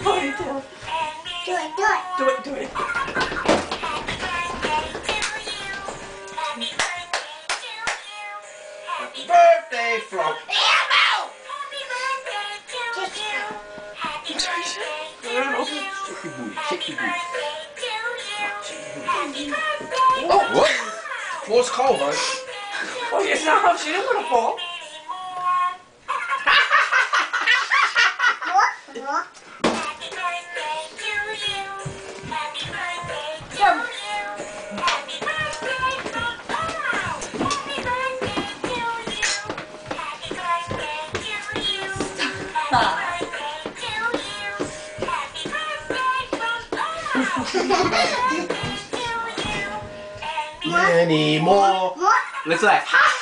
Ponytail. Do it, do it. Do it, do it. Happy birthday from Elmo! Shake your booty, shake your booty. Oh, what? Close call, bud. Oh, it's not. She didn't want to fall. Many more. What? Let's like, ha!